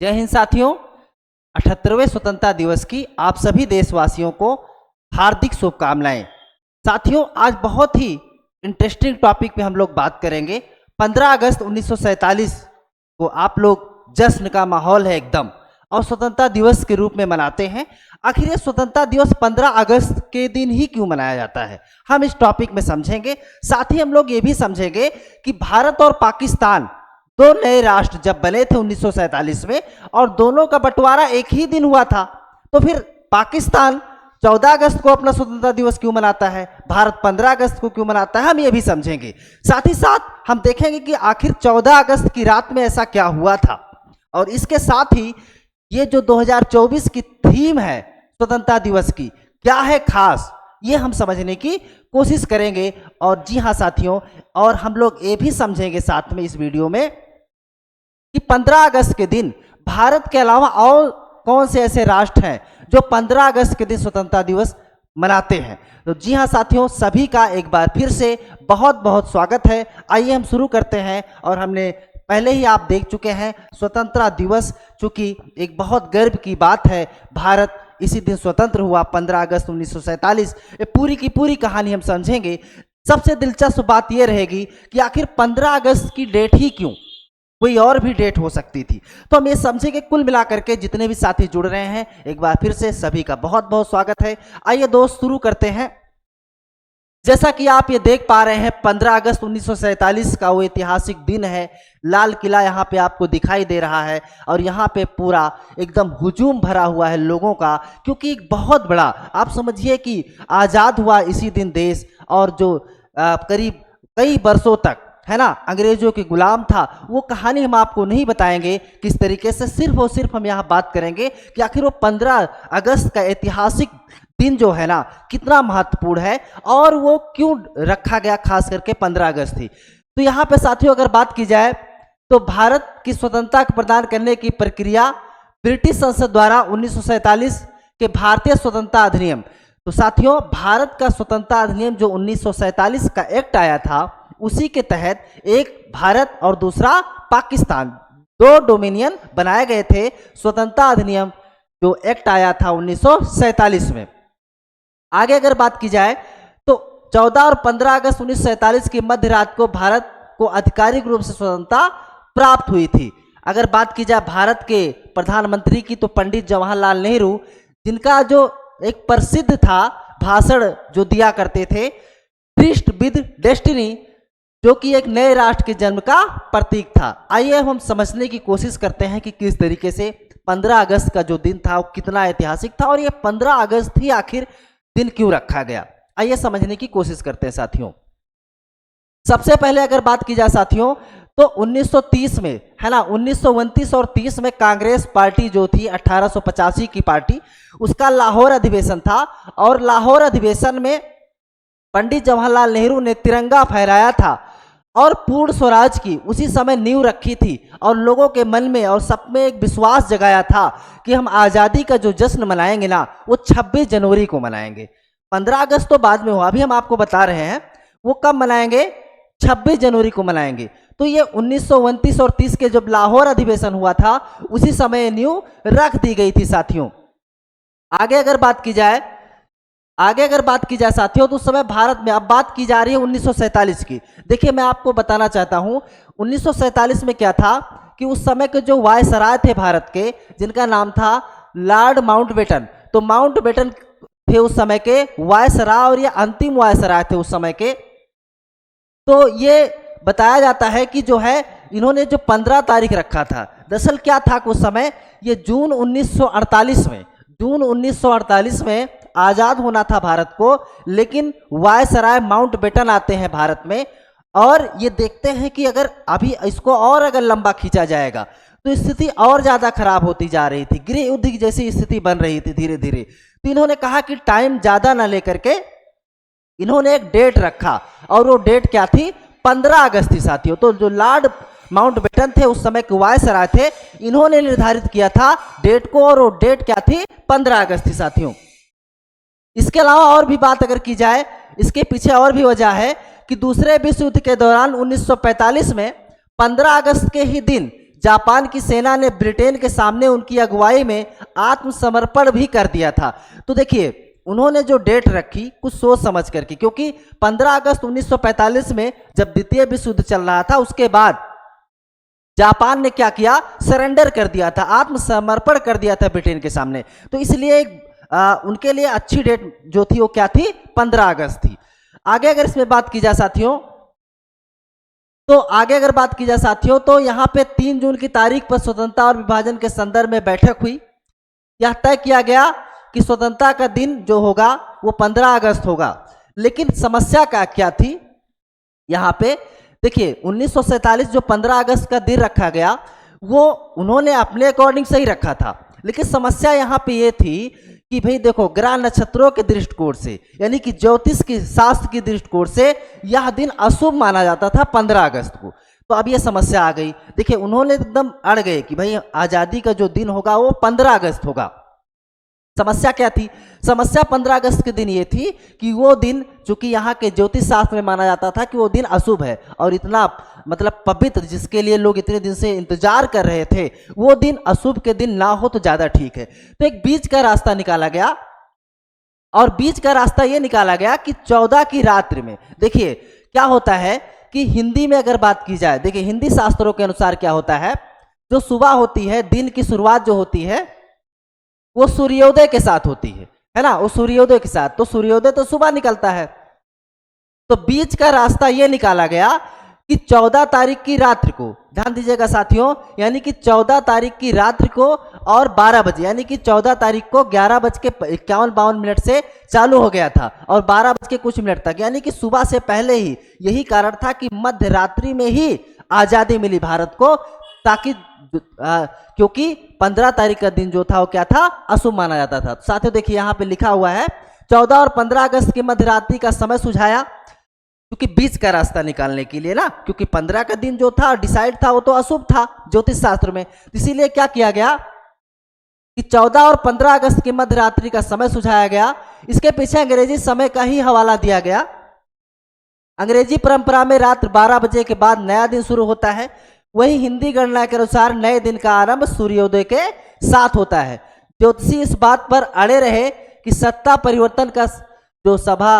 जय हिंद साथियों। 78वें स्वतंत्रता दिवस की आप सभी देशवासियों को हार्दिक शुभकामनाएं। साथियों, आज बहुत ही इंटरेस्टिंग टॉपिक पे हम लोग बात करेंगे। 15 अगस्त 1947 को आप लोग जश्न का माहौल है एकदम, और स्वतंत्रता दिवस के रूप में मनाते हैं। आखिर ये स्वतंत्रता दिवस 15 अगस्त के दिन ही क्यों मनाया जाता है, हम इस टॉपिक में समझेंगे। साथ ही हम लोग ये भी समझेंगे कि भारत और पाकिस्तान दो नए राष्ट्र जब बने थे 1947 में, और दोनों का बंटवारा एक ही दिन हुआ था, तो फिर पाकिस्तान 14 अगस्त को अपना स्वतंत्रता दिवस क्यों मनाता है, भारत 15 अगस्त को क्यों मनाता है, हम ये भी समझेंगे। साथ ही साथ हम देखेंगे कि आखिर 14 अगस्त की रात में ऐसा क्या हुआ था, और इसके साथ ही ये जो 2024 की थीम है स्वतंत्रता दिवस की, क्या है खास, ये हम समझने की कोशिश करेंगे। और जी हाँ साथियों, और हम लोग ये भी समझेंगे साथ में इस वीडियो में कि 15 अगस्त के दिन भारत के अलावा और कौन से ऐसे राष्ट्र हैं जो 15 अगस्त के दिन स्वतंत्रता दिवस मनाते हैं। तो जी हाँ साथियों, सभी का एक बार फिर से बहुत बहुत स्वागत है। आइए हम शुरू करते हैं। और हमने पहले ही आप देख चुके हैं स्वतंत्रता दिवस, चूंकि एक बहुत गर्व की बात है, भारत इसी दिन स्वतंत्र हुआ 15 अगस्त 1947। ये पूरी की पूरी कहानी हम समझेंगे। सबसे दिलचस्प बात यह रहेगी कि आखिर 15 अगस्त की डेट ही क्यों, कोई और भी डेट हो सकती थी। तो हम ये समझेंगे। कुल मिलाकर के जितने भी साथी जुड़ रहे हैं, एक बार फिर से सभी का बहुत बहुत स्वागत है। आइए दोस्त शुरू करते हैं। जैसा कि आप ये देख पा रहे हैं, 15 अगस्त 1947 का वो ऐतिहासिक दिन है। लाल किला यहाँ पे आपको दिखाई दे रहा है, और यहाँ पे पूरा एकदम हुजूम भरा हुआ है लोगों का, क्योंकि एक बहुत बड़ा, आप समझिए कि आज़ाद हुआ इसी दिन देश, और जो करीब कई वर्षों तक है ना अंग्रेजों के गुलाम था, वो कहानी हम आपको नहीं बताएंगे किस तरीके से। सिर्फ और सिर्फ हम यहाँ बात करेंगे कि आखिर वो 15 अगस्त का ऐतिहासिक दिन जो है ना कितना महत्वपूर्ण है, और वो क्यों रखा गया खास करके 15 अगस्त थी। तो यहाँ पे साथियों अगर बात की जाए तो भारत की स्वतंत्रता प्रदान करने की प्रक्रिया ब्रिटिश संसद द्वारा 1947 के भारतीय स्वतंत्रता अधिनियम, तो साथियों भारत का स्वतंत्रता अधिनियम जो 1947 का एक्ट आया था, उसी के तहत एक भारत और दूसरा पाकिस्तान, दो डोमिनियन बनाए गए थे। स्वतंत्रता अधिनियम जो एक्ट आया था 1947 में। आगे अगर बात की जाए तो 14 और 15 अगस्त 1947 की मध्य रात को भारत को आधिकारिक रूप से स्वतंत्रता प्राप्त हुई थी। अगर बात की जाए भारत के प्रधानमंत्री की, तो पंडित जवाहरलाल नेहरू, जिनका जो एक प्रसिद्ध था भाषण जो दिया करते थे, ट्रिस्ट विद डेस्टिनी, जो कि एक नए राष्ट्र के जन्म का प्रतीक था। आइए हम समझने की कोशिश करते हैं कि किस तरीके से 15 अगस्त का जो दिन था वो कितना ऐतिहासिक था, और ये 15 अगस्त ही आखिर दिन क्यों रखा गया। आइए समझने की कोशिश करते हैं साथियों। सबसे पहले अगर बात की जाए साथियों, तो 1930 में है ना, 1929 और 30 में कांग्रेस पार्टी जो थी 1885 की पार्टी, उसका लाहौर अधिवेशन था, और लाहौर अधिवेशन में पंडित जवाहरलाल नेहरू ने तिरंगा फहराया था और पूर्ण स्वराज की उसी समय नींव रखी थी, और लोगों के मन में और सब में एक विश्वास जगाया था कि हम आज़ादी का जो जश्न मनाएंगे ना, वो 26 जनवरी को मनाएंगे। 15 अगस्त तो बाद में हुआ, अभी हम आपको बता रहे हैं वो कब मनाएंगे, 26 जनवरी को मनाएंगे। तो ये 1929 और 30 के जब लाहौर अधिवेशन हुआ था, उसी समय नींव रख दी गई थी साथियों। आगे अगर बात की जाए साथियों, तो उस समय भारत में, अब बात की जा रही है 1947 की। देखिए मैं आपको बताना चाहता हूं 1947 में क्या था कि उस समय के जो वायसराय थे भारत के, जिनका नाम था लॉर्ड माउंटबेटन, तो माउंटबेटन थे उस समय के वायसराय, और ये अंतिम वायसराय थे उस समय के। तो ये बताया जाता है कि जो है इन्होंने जो 15 तारीख रखा था, दरअसल क्या था कि उस समय ये जून 1948 में आज़ाद होना था भारत को, लेकिन वायसराय माउंटबेटन आते हैं भारत में, और ये देखते हैं कि अगर अभी इसको और अगर लंबा खींचा जाएगा तो स्थिति और ज़्यादा खराब होती जा रही थी, गृह युद्ध की जैसी स्थिति बन रही थी धीरे धीरे। तो इन्होंने कहा कि टाइम ज़्यादा ना लेकर के इन्होंने एक डेट रखा, और वो डेट क्या थी, 15 अगस्त थी साथियों। तो जो लॉर्ड माउंटबेटन थे उस समय के वायसराय थे, इन्होंने निर्धारित किया था डेट को, और वो डेट क्या थी, 15 अगस्त थी साथियों। इसके अलावा और भी बात अगर की जाए, इसके पीछे और भी वजह है कि दूसरे विश्व युद्ध के दौरान 1945 में 15 अगस्त के ही दिन जापान की सेना ने ब्रिटेन के सामने उनकी अगुवाई में आत्मसमर्पण भी कर दिया था। तो देखिए उन्होंने जो डेट रखी कुछ सोच समझ करके, क्योंकि 15 अगस्त 1945 में जब द्वितीय विश्व युद्ध चल रहा था उसके बाद जापान ने क्या किया, सरेंडर कर दिया था, आत्मसमर्पण कर दिया था ब्रिटेन के सामने। तो इसलिए उनके लिए अच्छी डेट जो थी वो क्या थी, 15 अगस्त थी। आगे अगर इसमें बात की जाए साथियों, तो यहाँ पे 3 जून की तारीख पर स्वतंत्रता और विभाजन के संदर्भ में बैठक हुई। यह तय किया गया कि स्वतंत्रता का दिन जो होगा वो 15 अगस्त होगा। लेकिन समस्या क्या थी यहाँ पे, देखिए 1947 जो 15 अगस्त का दिन रखा गया वो उन्होंने अपने अकॉर्डिंग सही रखा था, लेकिन समस्या यहाँ पे ये थी कि भाई देखो ग्रह नक्षत्रों के दृष्टिकोण से, यानी कि ज्योतिष की शास्त्र की दृष्टिकोण से यह दिन अशुभ माना जाता था 15 अगस्त को। तो अब ये समस्या आ गई। देखिए उन्होंने एकदम अड़ गए कि भाई आज़ादी का जो दिन होगा वो 15 अगस्त होगा। समस्या क्या थी, समस्या 15 अगस्त के दिन ये थी कि वो दिन चूंकि यहाँ के ज्योतिष शास्त्र में माना जाता था कि वो दिन अशुभ है और इतना मतलब पवित्र, जिसके लिए लोग इतने दिन से इंतजार कर रहे थे, वो दिन अशुभ के दिन ना हो तो ज़्यादा ठीक है। तो एक बीच का रास्ता निकाला गया, और बीच का रास्ता ये निकाला गया कि 14 की रात्रि में, देखिए क्या होता है कि हिंदी में अगर बात की जाए, देखिए हिंदी शास्त्रों के अनुसार क्या होता है, जो सुबह होती है, दिन की शुरुआत जो होती है वो सूर्योदय के साथ होती है ना, वो सूर्योदय के साथ, तो सूर्योदय तो सुबह निकलता है। तो बीच का रास्ता ये निकाला गया कि 14 तारीख की रात्रि को, ध्यान दीजिएगा साथियों, यानी कि 14 तारीख की रात्रि को और 12 बजे, यानी कि 14 तारीख को 11:51-52 से चालू हो गया था और 12 बज के कुछ मिनट तक, यानी कि सुबह से पहले ही। यही कारण था कि मध्य रात्रि में ही आज़ादी मिली भारत को, ताकि क्योंकि 15 तारीख का दिन जो था वो क्या था, अशुभ माना जाता था। साथियों देखिए यहाँ पे लिखा हुआ है 14 और 15 अगस्त की मध्य रात्रि का समय सुझाया, क्योंकि बीच का रास्ता निकालने के लिए ना, क्योंकि 15 का दिन जो था डिसाइड था वो तो अशुभ था ज्योतिष शास्त्र में। इसीलिए क्या किया गया कि 14 और 15 अगस्त की मध्य रात्रि का समय सुझाया गया। इसके पीछे अंग्रेजी समय का ही हवाला दिया गया। अंग्रेजी परंपरा में रात्र 12 बजे के बाद नया दिन शुरू होता है, वही हिंदी गणना के अनुसार नए दिन का आरंभ सूर्योदय के साथ होता है। ज्योतिषी इस बात पर अड़े रहे कि सत्ता परिवर्तन का जो सभा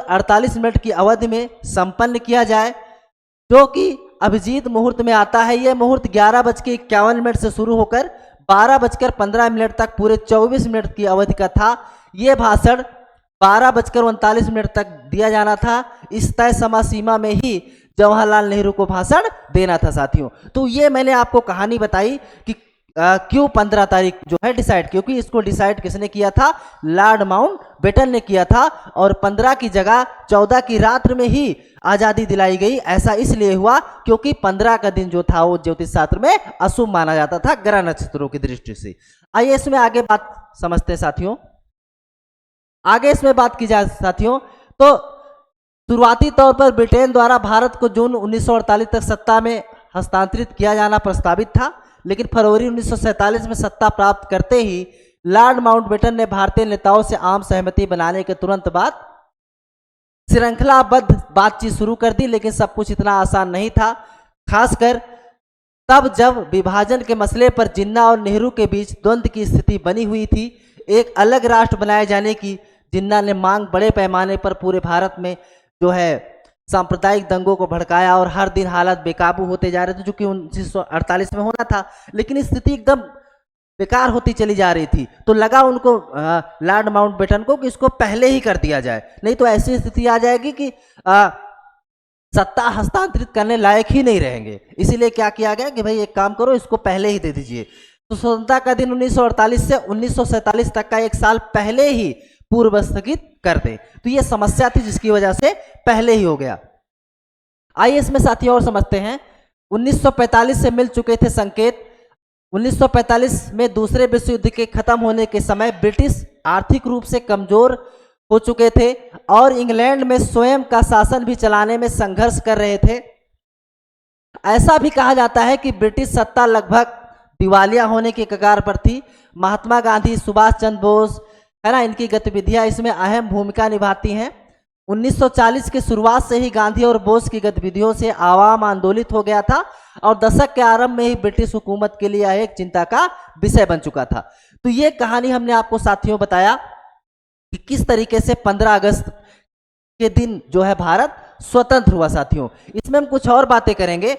48 मिनट की अवधि में संपन्न किया जाए, जो कि अभिजीत मुहूर्त में आता है। यह मुहूर्त 11:51 से शुरू होकर 12:15 तक पूरे 24 मिनट की अवधि का था। ये भाषण 12:39 तक दिया जाना था। इस तय समय सीमा में ही जवाहरलाल नेहरू को भाषण देना था साथियों। तो ये मैंने आपको कहानी बताई कि क्यों 15 तारीख जो है डिसाइड, क्योंकि इसको डिसाइड किसने किया था, लॉर्ड माउंटबेटन ने किया था, और 15 की जगह 14 की रात्रि में ही आज़ादी दिलाई गई। ऐसा इसलिए हुआ क्योंकि 15 का दिन जो था वो ज्योतिष शास्त्र में अशुभ माना जाता था ग्रह नक्षत्रों की दृष्टि से। आइए इसमें आगे बात समझते हैं साथियों। आगे इसमें बात की जाए साथियों, तो शुरुआती तौर पर ब्रिटेन द्वारा भारत को जून 1948 तक सत्ता में हस्तांतरित किया जाना प्रस्तावित था, लेकिन फरवरी 1947 में सत्ता प्राप्त करते ही लॉर्ड माउंटबेटन ने भारतीय नेताओं से आम सहमति बनाने के तुरंत बाद श्रृंखलाबद्ध बातचीत शुरू कर दी। लेकिन सब कुछ इतना आसान नहीं था, खासकर तब जब विभाजन के मसले पर जिन्ना और नेहरू के बीच द्वंद्व की स्थिति बनी हुई थी। एक अलग राष्ट्र बनाए जाने की जिन्ना ने मांग बड़े पैमाने पर पूरे भारत में जो है सांप्रदायिक दंगों को भड़काया, और हर दिन हालत बेकाबू होते जा रहे थे, जो कि 1948 में होना था। लेकिन स्थिति एकदम बेकार होती चली जा रही थी, तो लगा उनको लॉर्ड माउंटबेटन को कि इसको पहले ही कर दिया जाए, नहीं तो ऐसी स्थिति आ जाएगी कि सत्ता हस्तांतरित करने लायक ही नहीं रहेंगे। इसीलिए क्या किया गया कि भाई एक काम करो, इसको पहले ही दे दीजिए। तो स्वतंत्रता का दिन 1948 से 1947 तक का एक साल पहले ही पूर्व स्थगित कर दे। तो ये समस्या थी जिसकी वजह से पहले ही हो गया। आइए इसमें साथियों और समझते हैं। 1945 से मिल चुके थे संकेत। 1945 में दूसरे विश्व युद्ध के खत्म होने के समय ब्रिटिश आर्थिक रूप से कमजोर हो चुके थे और इंग्लैंड में स्वयं का शासन भी चलाने में संघर्ष कर रहे थे। ऐसा भी कहा जाता है कि ब्रिटिश सत्ता लगभग दिवालिया होने के कगार पर थी। महात्मा गांधी, सुभाष चंद्र बोस, है ना, इनकी गतिविधियां इसमें अहम भूमिका निभाती हैं। 1940 के शुरुआत से ही गांधी और बोस की गतिविधियों से आवाम आंदोलित हो गया था और दशक के आरंभ में ही ब्रिटिश हुकूमत के लिए यह एक चिंता का विषय बन चुका था। तो ये कहानी हमने आपको साथियों बताया कि किस तरीके से 15 अगस्त के दिन जो है भारत स्वतंत्र हुआ साथियों। इसमें हम कुछ और बातें करेंगे।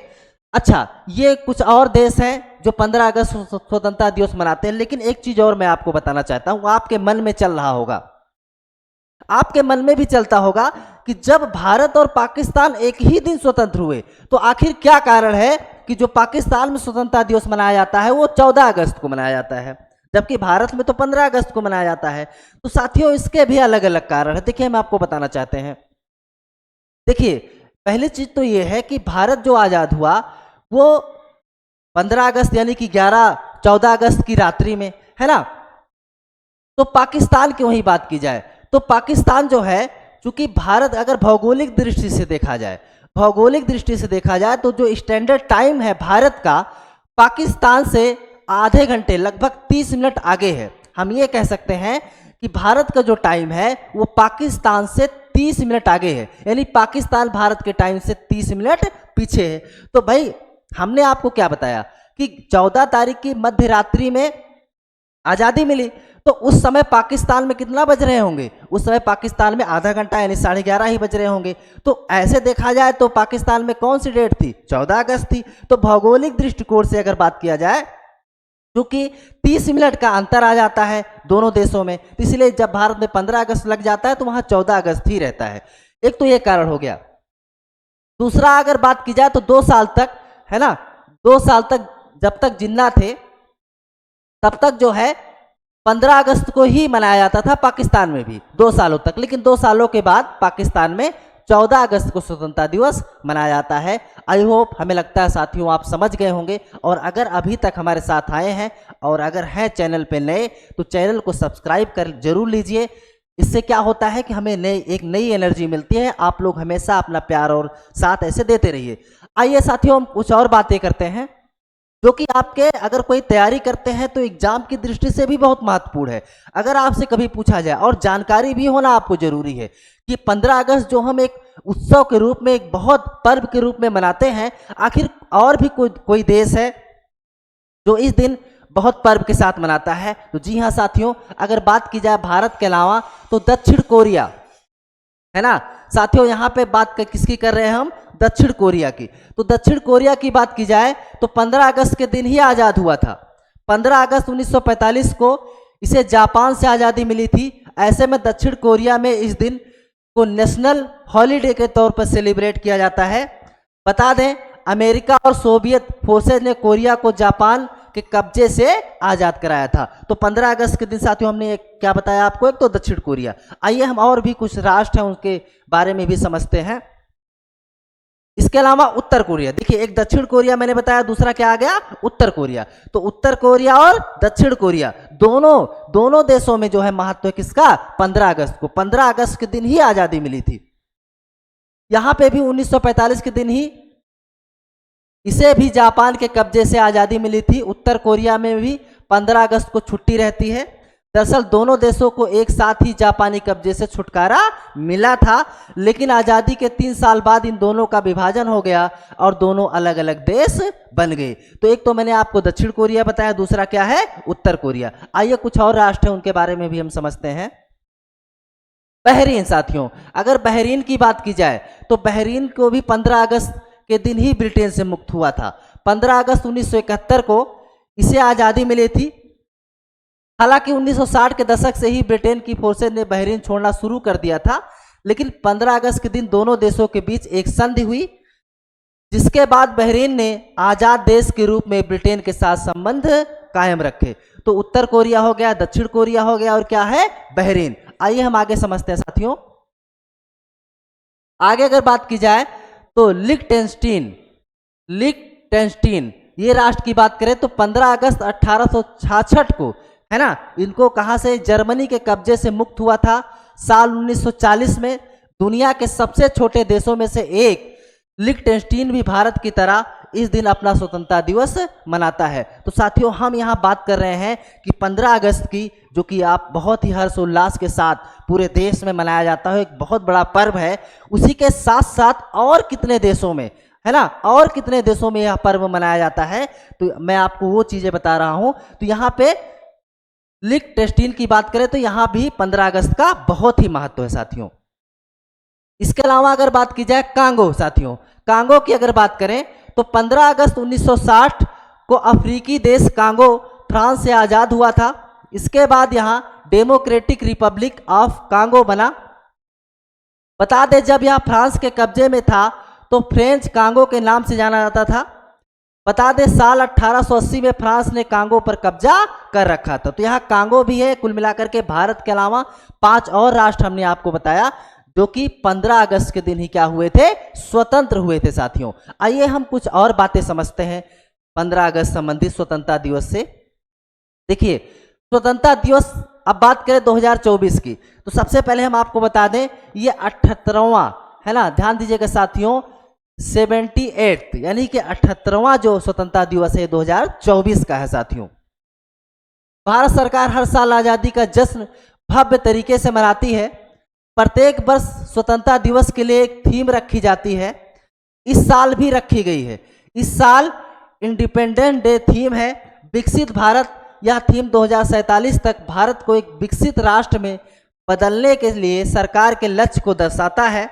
अच्छा, ये कुछ और देश हैं जो 15 अगस्त स्वतंत्रता दिवस मनाते हैं, लेकिन एक चीज और मैं आपको बताना चाहता हूं, आपके मन में चल रहा होगा, आपके मन में भी चलता होगा कि जब भारत और पाकिस्तान एक ही दिन स्वतंत्र हुए तो आखिर क्या कारण है कि जो पाकिस्तान में स्वतंत्रता दिवस मनाया जाता है वो 14 अगस्त को मनाया जाता है, जबकि भारत में तो 15 अगस्त को मनाया जाता है। तो साथियों इसके भी अलग अलग कारण है। देखिए, हम आपको बताना चाहते हैं। देखिए, पहली चीज तो ये है कि भारत जो आजाद हुआ वो 15 अगस्त यानी कि 14 अगस्त की रात्रि में, है ना। तो पाकिस्तान की वही बात की जाए तो पाकिस्तान जो है, चूंकि भारत अगर भौगोलिक दृष्टि से देखा जाए, भौगोलिक दृष्टि से देखा जाए तो जो स्टैंडर्ड टाइम है भारत का पाकिस्तान से आधे घंटे लगभग 30 मिनट आगे है। हम ये कह सकते हैं कि भारत का जो टाइम है वो पाकिस्तान से 30 मिनट आगे है, यानी पाकिस्तान भारत के टाइम से 30 मिनट पीछे है। तो भाई हमने आपको क्या बताया कि 14 तारीख की मध्य रात्रि में आज़ादी मिली, तो उस समय पाकिस्तान में कितना बज रहे होंगे? उस समय पाकिस्तान में आधा घंटा यानी 11:30 ही बज रहे होंगे। तो ऐसे देखा जाए तो पाकिस्तान में कौन सी डेट थी? 14 अगस्त थी। तो भौगोलिक दृष्टिकोण से अगर बात किया जाए, क्योंकि 30 मिनट का अंतर आ जाता है दोनों देशों में, तो इसलिए जब भारत में 15 अगस्त लग जाता है तो वहां 14 अगस्त ही रहता है। एक तो ये कारण हो गया। दूसरा अगर बात की जाए तो 2 साल तक, है ना, 2 साल तक जब तक जिन्ना थे तब तक जो है 15 अगस्त को ही मनाया जाता था पाकिस्तान में भी 2 सालों तक, लेकिन 2 सालों के बाद पाकिस्तान में 14 अगस्त को स्वतंत्रता दिवस मनाया जाता है। आई होप, हमें लगता है साथियों आप समझ गए होंगे, और अगर अभी तक हमारे साथ आए हैं और अगर हैं चैनल पे नए तो चैनल को सब्सक्राइब कर जरूर लीजिए। इससे क्या होता है कि हमें एक नई एनर्जी मिलती है। आप लोग हमेशा अपना प्यार और साथ ऐसे देते रहिए। आइए साथियों, हम कुछ और बातें करते हैं जो कि आपके अगर कोई तैयारी करते हैं तो एग्जाम की दृष्टि से भी बहुत महत्वपूर्ण है। अगर आपसे कभी पूछा जाए, और जानकारी भी होना आपको जरूरी है, कि 15 अगस्त जो हम एक उत्सव के रूप में, एक बहुत पर्व के रूप में मनाते हैं, आखिर और भी कोई देश है जो इस दिन बहुत पर्व के साथ मनाता है? तो जी हाँ साथियों, अगर बात की जाए भारत के अलावा तो दक्षिण कोरिया, है ना साथियों। यहाँ पे बात किसकी कर रहे हैं हम? दक्षिण कोरिया की। तो दक्षिण कोरिया की बात की जाए तो 15 अगस्त के दिन ही आज़ाद हुआ था। 15 अगस्त 1945 को इसे जापान से आज़ादी मिली थी। ऐसे में दक्षिण कोरिया में इस दिन को नेशनल हॉलीडे के तौर पर सेलिब्रेट किया जाता है। बता दें, अमेरिका और सोवियत फोर्सेज ने कोरिया को जापान के कब्जे से आज़ाद कराया था। तो 15 अगस्त के दिन साथियों हमने क्या बताया आपको? एक तो दक्षिण कोरिया। आइए हम और भी कुछ राष्ट्र हैं उनके बारे में भी समझते हैं। इसके अलावा उत्तर कोरिया, देखिए एक दक्षिण कोरिया मैंने बताया, दूसरा क्या आ गया? उत्तर कोरिया। तो उत्तर कोरिया और दक्षिण कोरिया दोनों देशों में जो है महत्व है किसका? 15 अगस्त को। 15 अगस्त के दिन ही आज़ादी मिली थी। यहां पे भी 1945 के दिन ही इसे भी जापान के कब्जे से आज़ादी मिली थी। उत्तर कोरिया में भी 15 अगस्त को छुट्टी रहती है। दरअसल दोनों देशों को एक साथ ही जापानी कब्जे से छुटकारा मिला था, लेकिन आज़ादी के 3 साल बाद इन दोनों का विभाजन हो गया और दोनों अलग अलग देश बन गए। तो एक तो मैंने आपको दक्षिण कोरिया बताया, दूसरा क्या है? उत्तर कोरिया। आइए कुछ और राष्ट्र हैं उनके बारे में भी हम समझते हैं। बहरीन साथियों, अगर बहरीन की बात की जाए तो बहरीन को भी 15 अगस्त के दिन ही ब्रिटेन से मुक्त हुआ था। 15 अगस्त 1971 को इसे आज़ादी मिली थी। हालांकि 1960 के दशक से ही ब्रिटेन की फोर्सेज ने बहरीन छोड़ना शुरू कर दिया था, लेकिन 15 अगस्त के दिन दोनों देशों के बीच एक संधि हुई, जिसके बाद बहरीन ने आज़ाद देश के रूप में ब्रिटेन के साथ संबंध कायम रखे। तो उत्तर कोरिया हो गया, दक्षिण कोरिया हो गया, और क्या है? बहरीन। आइए हम आगे समझते हैं साथियों। आगे अगर बात की जाए तो लिechtenstein ये राष्ट्र की बात करें तो 15 अगस्त 1866 को, है ना, इनको कहां से? जर्मनी के कब्जे से मुक्त हुआ था। साल 1940 में दुनिया के सबसे छोटे देशों में से एक लिechtenstein भी भारत की तरह इस दिन अपना स्वतंत्रता दिवस मनाता है। तो साथियों हम यहाँ बात कर रहे हैं कि 15 अगस्त की, जो कि आप बहुत ही हर्षोल्लास के साथ पूरे देश में मनाया जाता है, एक बहुत बड़ा पर्व है। उसी के साथ साथ और कितने देशों में, है ना, और कितने देशों में यह पर्व मनाया जाता है, तो मैं आपको वो चीजें बता रहा हूं। तो यहाँ पे लिechtenstein की बात करें तो यहाँ भी 15 अगस्त का बहुत ही महत्व है साथियों। इसके अलावा अगर बात की जाए कांगो साथियों, कांगो की अगर बात करें तो 15 अगस्त 1960 को अफ्रीकी देश कांगो फ्रांस से आजाद हुआ था। इसके बाद यहाँ डेमोक्रेटिक रिपब्लिक ऑफ कांगो बना। बता दें जब यह फ्रांस के कब्जे में था तो फ्रेंच कांगो के नाम से जाना जाता था। बता दें साल 1880 में फ्रांस ने कांगो पर कब्जा कर रखा था। तो यहाँ कांगो भी है। कुल मिलाकर के भारत के अलावा 5 और राष्ट्र हमने आपको बताया जो कि 15 अगस्त के दिन ही क्या हुए थे, स्वतंत्र हुए थे साथियों। आइए हम कुछ और बातें समझते हैं 15 अगस्त संबंधित स्वतंत्रता दिवस से। देखिए स्वतंत्रता दिवस अब बात करें 2024 की, तो सबसे पहले हम आपको बता दें ये 78वां है ना, ध्यान दीजिएगा साथियों, 78 यानी कि 78वां जो स्वतंत्रता दिवस है 2024 का है साथियों। भारत सरकार हर साल आज़ादी का जश्न भव्य तरीके से मनाती है। प्रत्येक वर्ष स्वतंत्रता दिवस के लिए एक थीम रखी जाती है। इस साल भी रखी गई है। इस साल इंडिपेंडेंट डे थीम है विकसित भारत। यह थीम 2047 तक भारत को एक विकसित राष्ट्र में बदलने के लिए सरकार के लक्ष्य को दर्शाता है।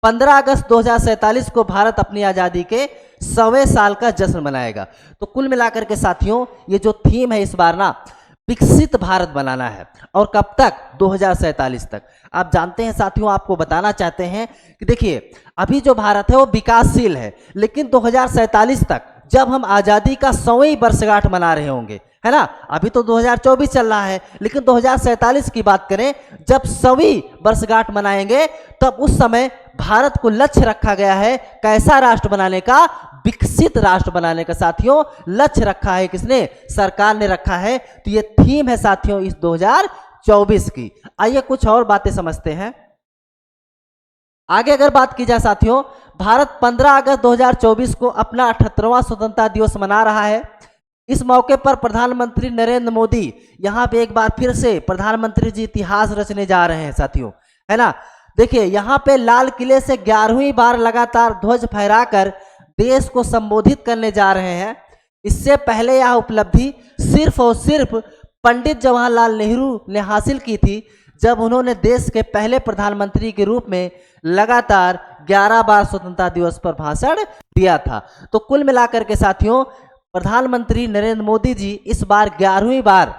15 अगस्त 2047 को भारत अपनी आज़ादी के 100वें साल का जश्न मनाएगा। तो कुल मिलाकर के साथियों ये जो थीम है इस बार ना विकसित भारत बनाना है। और कब तक, 2047 तक। आप जानते हैं साथियों, आपको बताना चाहते हैं कि देखिए अभी जो भारत है वो विकासशील है, लेकिन 2047 तक जब हम आज़ादी का 100वीं वर्षगांठ मना रहे होंगे, है ना, अभी तो 2024 चल रहा है, लेकिन 2047 की बात करें जब 100वीं वर्षगांठ मनाएंगे तब उस समय भारत को लक्ष्य रखा गया है कैसा राष्ट्र बनाने का, विकसित राष्ट्र बनाने का साथियों लक्ष्य रखा है। किसने, सरकार ने रखा है। तो ये थीम है साथियों इस 2024 की। आइए कुछ और बातें समझते हैं। आगे अगर बात की जाए साथियों, भारत 15 अगस्त 2024 को अपना 78वां स्वतंत्रता दिवस मना रहा है। इस मौके पर प्रधानमंत्री नरेंद्र मोदी यहाँ पे एक बार फिर से प्रधानमंत्री जी इतिहास रचने जा रहे हैं साथियों, है ना। देखिए यहाँ पे लाल किले से 11वीं बार लगातार ध्वज फहराकर देश को संबोधित करने जा रहे हैं। इससे पहले यह उपलब्धि सिर्फ और सिर्फ पंडित जवाहरलाल नेहरू ने हासिल की थी जब उन्होंने देश के पहले प्रधानमंत्री के रूप में लगातार 11 बार स्वतंत्रता दिवस पर भाषण दिया था। तो कुल मिलाकर के साथियों प्रधानमंत्री नरेंद्र मोदी जी इस बार 11वीं बार,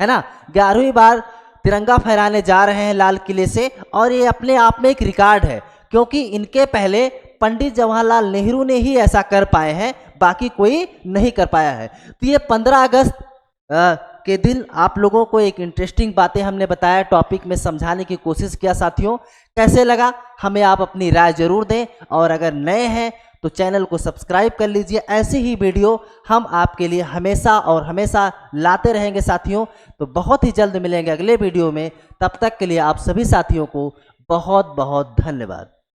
है ना, 11वीं बार तिरंगा फहराने जा रहे हैं लाल किले से। और ये अपने आप में एक रिकॉर्ड है क्योंकि इनके पहले पंडित जवाहरलाल नेहरू ने ही ऐसा कर पाए हैं, बाकी कोई नहीं कर पाया है। तो ये 15 अगस्त के दिन आप लोगों को एक इंटरेस्टिंग बातें हमने बताया, टॉपिक में समझाने की कोशिश किया साथियों। कैसे लगा हमें आप अपनी राय जरूर दें, और अगर नए हैं तो चैनल को सब्सक्राइब कर लीजिए। ऐसी ही वीडियो हम आपके लिए हमेशा और हमेशा लाते रहेंगे साथियों। तो बहुत ही जल्द मिलेंगे अगले वीडियो में। तब तक के लिए आप सभी साथियों को बहुत बहुत धन्यवाद।